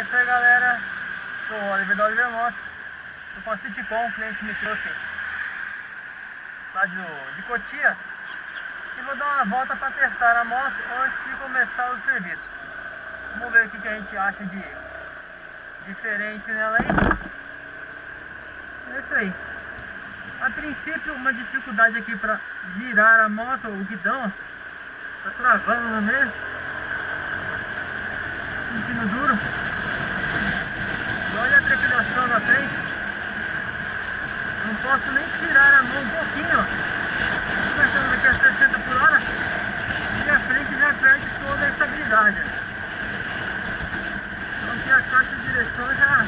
isso aí, galera. Sou o Oliver da Oliver Motos. Tô com a Citicon, o cliente me trouxe lá de Cotia. E vou dar uma volta para testar a moto antes de começar o serviço. Vamos ver o que a gente acha de diferente nela aí. É isso aí. A princípio, uma dificuldade aqui para virar a moto, o guidão, tá travando no meio. Um pino duro. Olha a trepidação na frente. Não posso nem tirar a mão um pouquinho. Começando aqui a 60 por hora. E a frente já perde toda a estabilidade. Então aqui a caixa de direção já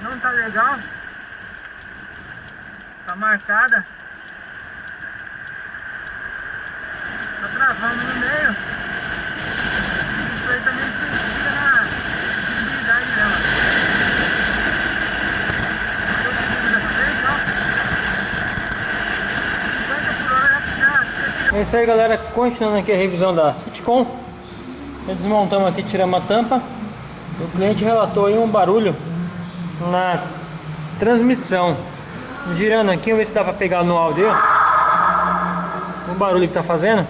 não tá legal. Tá marcada. Tá travando no meio. Isso aí também influencia na visibilidade dela. É isso aí, galera, continuando aqui a revisão da Citicon. Desmontamos aqui, tiramos a tampa. O cliente relatou aí um barulho na transmissão. Girando aqui, vamos ver se dá pra pegar no áudio. O barulho que tá fazendo.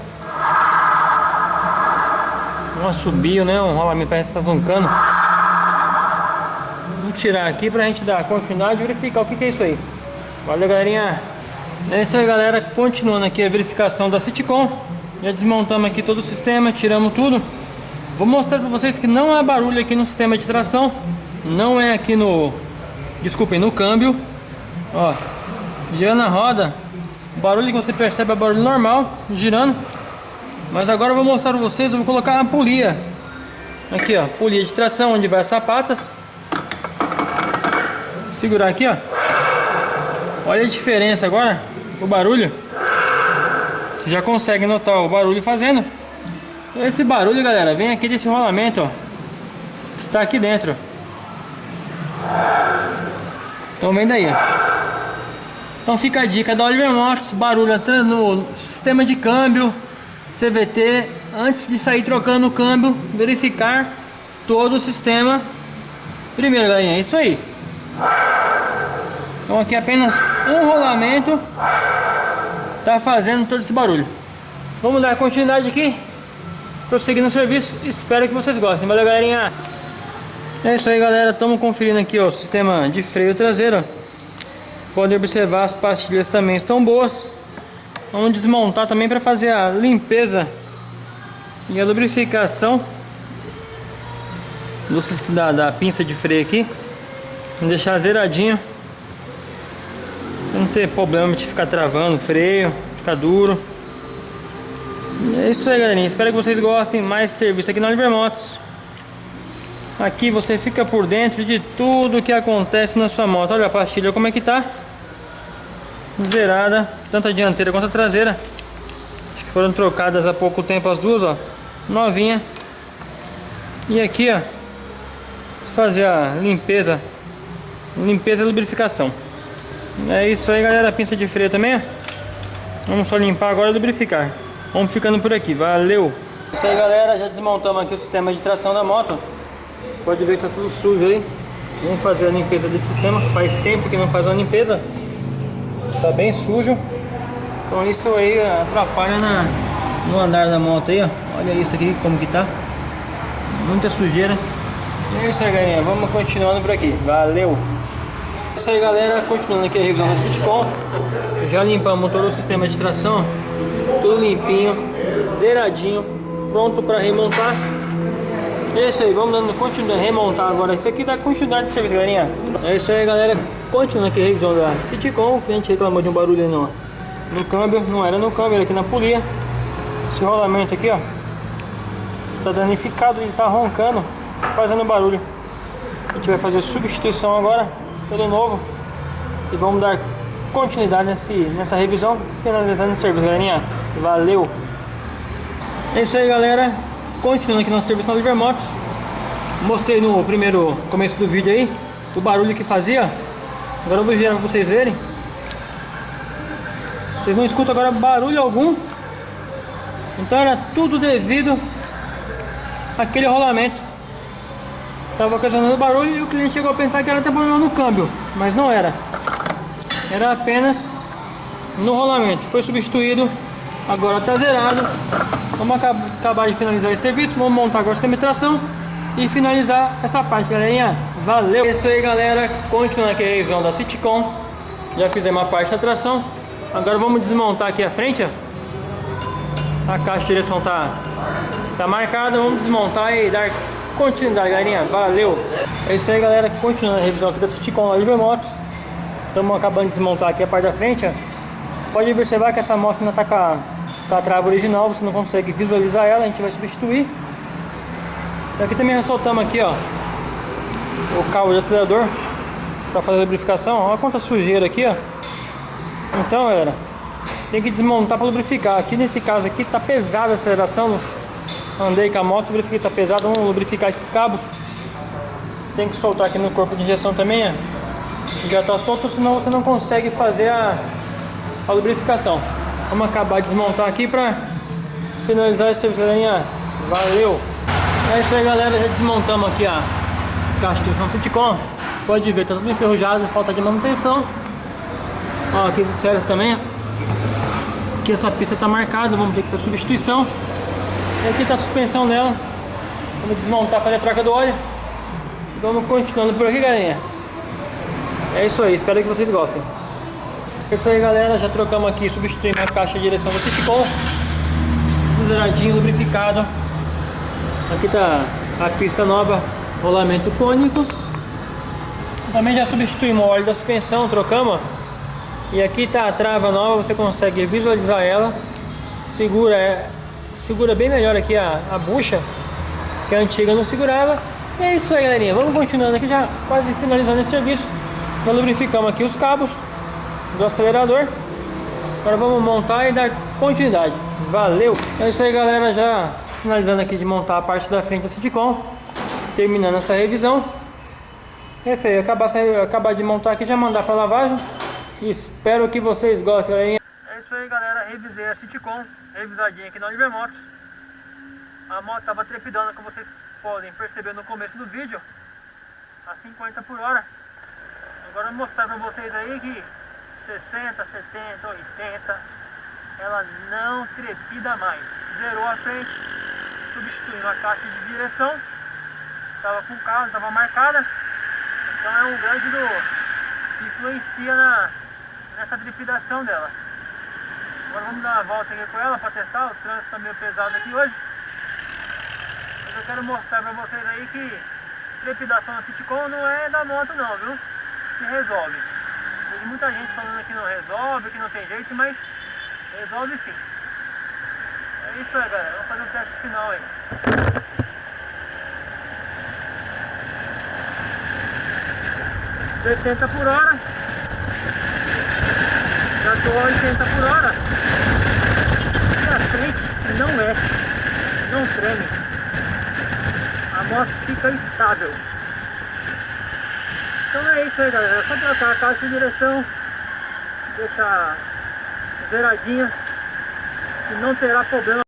Um assobio, né? Um rolamento, parece que tá zoncando. Vamos tirar aqui pra gente dar continuidade e verificar o que é isso aí. Valeu, galerinha. É isso aí, galera, continuando aqui a verificação da Citicon. Já desmontamos aqui todo o sistema, tiramos tudo. Vou mostrar para vocês que não há barulho aqui no sistema de tração. Não é aqui no... Desculpem, no câmbio. Ó, girando a roda, o barulho que você percebe é barulho normal, girando. Mas agora eu vou mostrar para vocês, eu vou colocar uma polia. Aqui, ó, polia de tração, onde vai as sapatas. Vou segurar aqui, ó. Olha a diferença agora, o barulho. Você já consegue notar o barulho fazendo. Esse barulho, galera, vem aqui desse rolamento, ó, que está aqui dentro. Estão vendo aí, ó. Então fica a dica da Oliver Motos, barulho no sistema de câmbio, CVT, antes de sair trocando o câmbio, verificar todo o sistema. Primeiro, galerinha, é isso aí. Então aqui apenas um rolamento tá fazendo todo esse barulho. Vamos dar continuidade aqui, prosseguindo o serviço. Espero que vocês gostem. Valeu, galerinha. É isso aí, galera. Estamos conferindo aqui, ó, o sistema de freio traseiro. Podem observar, as pastilhas também estão boas. Vamos desmontar também para fazer a limpeza e a lubrificação da pinça de freio aqui. Vamos deixar zeradinho, não ter problema de ficar travando o freio, ficar duro. É isso aí, galerinha. Espero que vocês gostem. Mais serviço aqui na Oliver Motos. Aqui você fica por dentro de tudo que acontece na sua moto. Olha a pastilha como é que tá. Zerada, tanto a dianteira quanto a traseira. Acho que foram trocadas há pouco tempo as duas, ó. Novinha. E aqui, ó, fazer a limpeza e lubrificação. É isso aí, galera. A pinça de freio também, ó. Vamos só limpar agora e lubrificar. Vamos ficando por aqui, valeu. É isso aí, galera, já desmontamos aqui o sistema de tração da moto. Pode ver que tá tudo sujo aí. Vamos fazer a limpeza desse sistema. Faz tempo que não faz uma limpeza. Tá bem sujo. Então isso aí atrapalha no andar da moto aí, ó. Olha isso aqui como que tá. Muita sujeira. É isso aí, galerinha. Vamos continuando por aqui. Valeu. É isso aí, galera. Continuando aqui a revisão da Citicon. Já limpamos todo o sistema de tração. Tudo limpinho, zeradinho, pronto para remontar. É isso aí, vamos dando continuidade, remontar agora. Isso aqui dá continuidade de serviço, galerinha. É isso aí, galera. Continuando aqui a revisão da Citicon. O cliente reclamou de um barulho no câmbio. Não era no câmbio, era aqui na polia. Esse rolamento aqui, ó, tá danificado, ele tá roncando, fazendo barulho. A gente vai fazer substituição agora pelo novo. E vamos dar continuidade nessa revisão, finalizando o serviço, galerinha. Valeu. É isso aí, galera. Continuando aqui nosso serviço na Oliver Motos. Mostrei no primeiro começo do vídeo aí o barulho que fazia. Agora eu vou girar para vocês verem. Vocês não escutam agora barulho algum. Então era tudo devido àquele rolamento. estava ocasionando barulho e o cliente chegou a pensar que era até problema no câmbio, mas não era. Era apenas no rolamento. Foi substituído, agora está zerado. Vamos acabar de finalizar esse serviço, vamos montar agora o sistema de tração e finalizar essa parte, galerinha. Valeu! É isso aí, galera. Continuando aqui a revisão da Citicon. Já fizemos a parte da tração. Agora vamos desmontar aqui a frente, ó. A caixa de direção tá marcada. Vamos desmontar e dar continuidade, galerinha. Valeu! É isso aí, galera. Continuando a revisão aqui da Citicon lá de Motos. Estamos acabando de desmontar aqui a parte da frente, ó. Pode observar que essa moto ainda tá com a trava original. Você não consegue visualizar ela. A gente vai substituir. E aqui também ressaltamos aqui, ó, o cabo de acelerador para fazer a lubrificação. Olha quanta sujeira aqui, ó. Então, galera, tem que desmontar para lubrificar. Aqui nesse caso aqui tá pesada a aceleração. Andei com a moto, lubrifiquei, tá pesado. Vamos lubrificar esses cabos. Tem que soltar aqui no corpo de injeção também, ó. Já tá solto, senão você não consegue fazer a lubrificação. Vamos acabar de desmontar aqui para finalizar esse serviço, galerinha. Valeu! É isso aí, galera. Já desmontamos aqui a caixa de direção Citicon. Pode ver, tá tudo enferrujado, falta de manutenção. Ó, aqui esses ferros também. Aqui essa pista tá marcada, vamos ter que fazer substituição. E aqui tá a suspensão dela. Vamos desmontar, fazer a troca do óleo. Vamos continuando por aqui, galerinha. É isso aí, espero que vocês gostem. É isso aí, galera. Já trocamos aqui, substituímos a caixa de direção da Citicon. Zeradinho, lubrificado. Aqui tá a pista nova, rolamento cônico. Também já substituímos o óleo da suspensão, trocamos. E aqui tá a trava nova, você consegue visualizar ela. Segura bem melhor aqui a bucha, que a antiga não segurava. E é isso aí, galerinha. Vamos continuando aqui, já quase finalizando esse serviço. Já lubrificamos aqui os cabos do acelerador. Agora vamos montar e dar continuidade. Valeu! É isso aí, galera. Já finalizando aqui de montar a parte da frente da Citicon. Terminando essa revisão. É isso aí. Acabar de montar aqui, já mandar para lavagem. Espero que vocês gostem, galerinha. É isso aí, galera. Revisei a Citicon. Revisadinha aqui na Oliver Motos. A moto estava trepidando, como vocês podem perceber no começo do vídeo, a 50 por hora. Agora eu vou mostrar para vocês aí que 60, 70, 80, ela não trepida mais. Zerou a frente, substituindo a caixa de direção. Estava com o carro, estava marcada. Então é um grande que influencia nessa trepidação dela. Agora vamos dar uma volta aqui com ela para testar. O trânsito está meio pesado aqui hoje. Mas eu quero mostrar para vocês aí que trepidação na Citicon não é da moto não, viu? Que resolve. Tem muita gente falando que não resolve, que não tem jeito, mas resolve sim. É isso aí, galera. Vamos fazer um teste final aí. ...60 por hora. Já estou a 80 por hora. E a frente não treme. A moto fica estável. Então é isso aí, galera. É só trocar a caixa de direção, deixar zeradinha, e não terá problema.